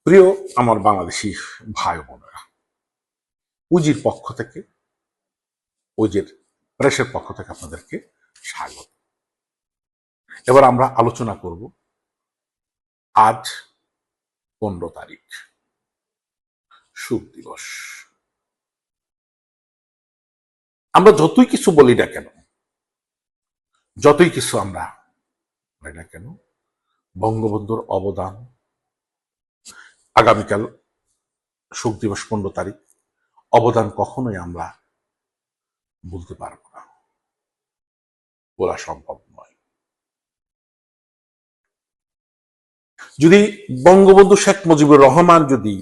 প্রিয় আমার বাংলাদেশি ভাই বোনেরা, উজির পক্ষ থেকে, উজির প্রেসের পক্ষ থেকে আপনাদেরকে স্বাগত। এবার আমরা আলোচনা করব আজ 15 তারিখ, শুভ দিবস। আমরা যতই কিছু বলি না কেন, যতই কিছু আমরা বলি না কেন, বঙ্গবন্ধুর অবদান, আগামীকাল শুভ দিবস 15 তারিখ, অবদান কখনোই আমরা বলতে পারবো না, বলা সম্ভব নয়। যদি বঙ্গবন্ধু শেখ মুজিবুর রহমান যদি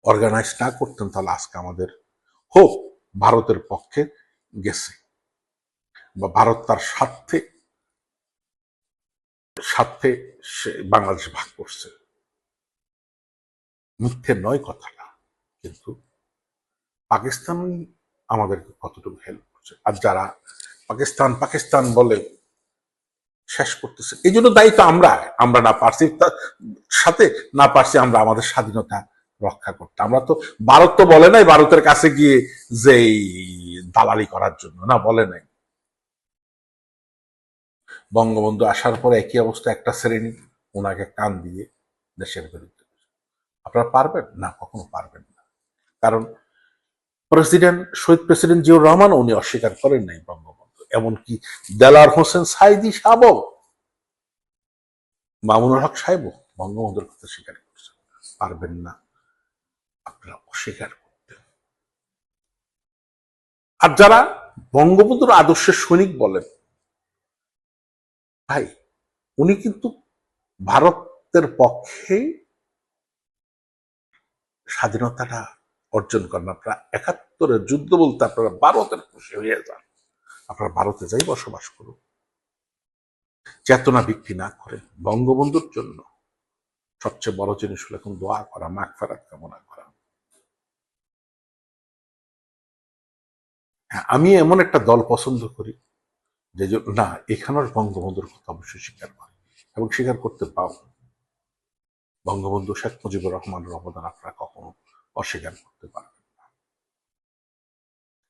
অর্গানাইজ না করতেন, তাহলে আজকে আমাদের হোক ভারতের পক্ষে গেছে, বা ভারত তার স্বার্থে স্বার্থে সে বাংলাদেশ ভাগ করছে, মিথ্যে নয় কথাটা। কিন্তু পাকিস্তান আমাদেরকে কতটুকু হেল্প করছে, আর যারা পাকিস্তান পাকিস্তান বলে শেষ করতেছে, এই জন্য দায়িত্ব আমরা না পারছি, তার সাথে না পারছি আমরা আমাদের স্বাধীনতা রক্ষা করতে। আমরা তো, ভারত তো বলে নাই ভারতের কাছে গিয়ে যে দালালি করার জন্য, না, বলে নাই। বঙ্গবন্ধু আসার পরে একই অবস্থা, একটা শ্রেণী ওনাকে কান দিয়ে দেশের বিরুদ্ধে। আপনারা পারবেন না, কখনো পারবেন না। কারণ শহীদ প্রেসিডেন্ট জিয়াউর রহমান উনি অস্বীকার করেন নাই বঙ্গবন্ধু, এমনকি দেলার হোসেন সাইদি সাহেব, মামুনুল হক সাহেব বঙ্গবন্ধুর কথা স্বীকার করছেন। পারবেন না আপনারা অস্বীকার করতে। আর যারা বঙ্গবন্ধুর আদর্শের সৈনিক বলেন, ভাই উনি কিন্তু ভারতের পক্ষে স্বাধীনতাটা অর্জন করেন। আপনারা 71-এর যুদ্ধ বলতে আপনারা ভারতের খুশি হয়ে যান, আপনারা ভারতে যাই বসবাস করুন, চেতনা বিক্রি না করে। বঙ্গবন্ধুর জন্য সবচেয়ে বড় জিনিস হলো এখন দোয়া করা, মাগফিরাত কামনা করা। হ্যাঁ, আমি এমন একটা দল পছন্দ করি যে না, এখানের বঙ্গবন্ধুর কথা অবশ্যই স্বীকার করে, এবং স্বীকার করতে পাও। বঙ্গবন্ধু শেখ মুজিবুর রহমানের অবদান আপনারা কখনো অস্বীকার করতে পারবেন না।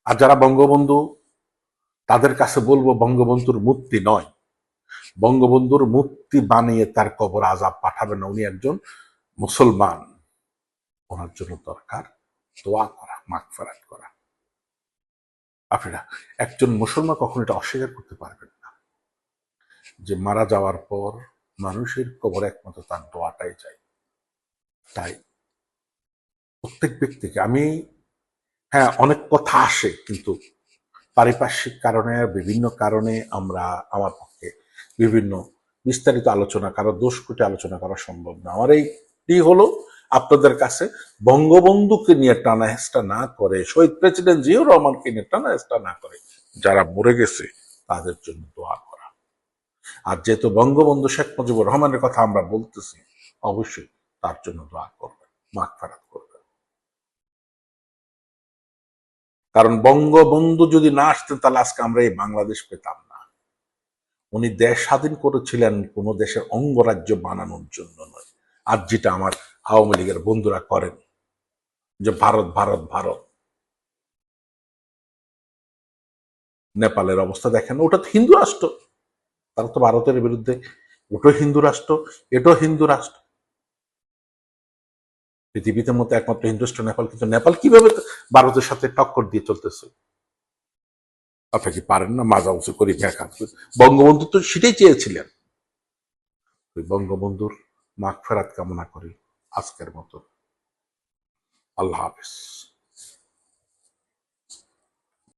আর যারা বঙ্গবন্ধু, তাদের কাছে বলবো বঙ্গবন্ধুর মূর্তি নয়, বঙ্গবন্ধুর মূর্তি বানিয়ে তার কবর আযাব পাঠাবেন না। উনি একজন মুসলমান, ওনার জন্য দরকার দোয়া করা, মাগফিরাত করা। আপনারা একজন মুসলমান কখনো এটা অস্বীকার করতে পারবেন না যে মারা যাওয়ার পর মানুষের কবর একমাত্র তার দোয়াটাই চাই। তাই প্রত্যেক ব্যক্তিকে আমি, হ্যাঁ অনেক কথা আসে, কিন্তু পারিপার্শ্বিক কারণে, বিভিন্ন কারণে আমরা, আমার পক্ষে বিভিন্ন বিস্তারিত আলোচনা, কারো দোষ কুটে আলোচনা করা সম্ভব না। আমার এইটি হলো আপনাদের কাছে বঙ্গবন্ধুকে নিয়ে টানা হেঁচড়া না করে, শহীদ প্রেসিডেন্ট জিয়াউর রহমানকে নিয়ে টানা হেঁচড়া না করে, যারা মরে গেছে তাদের জন্য দোয়া করা। আর যেহেতু বঙ্গবন্ধু শেখ মুজিবুর রহমানের কথা আমরা বলতেছি, অবশ্যই তার জন্য দোয়া করবেন, মাগফিরাত করবেন। কারণ বঙ্গবন্ধু যদি না আসতেন, তাহলে আজকে আমরা এই বাংলাদেশ পেতাম না। উনি দেশ স্বাধীন করেছিলেন কোন দেশের অঙ্গরাজ্য বানানোর জন্য নয়। আর যেটা আমার আওয়ামী লীগের বন্ধুরা করেন, যে ভারত ভারত ভারত। নেপালের অবস্থা দেখেন, ওটা তো হিন্দু রাষ্ট্র, তারা তো ভারতের বিরুদ্ধে, ওটাও হিন্দু রাষ্ট্র, এটাও হিন্দু রাষ্ট্র। পৃথিবীতে মতো একমাত্র হিন্দু রাষ্ট্র নেপাল, কিন্তু নেপাল কিভাবে ভারতের সাথে টক্কর দিয়ে চলতেছে? আপনি কি পারেন না মাজা উঁচু করে দেখা? বঙ্গবন্ধু তো সেটাই চেয়েছিলেন। ওই বঙ্গবন্ধুর মাগফিরাত কামনা করি আজকের মতো। আল্লাহ হাফেজ।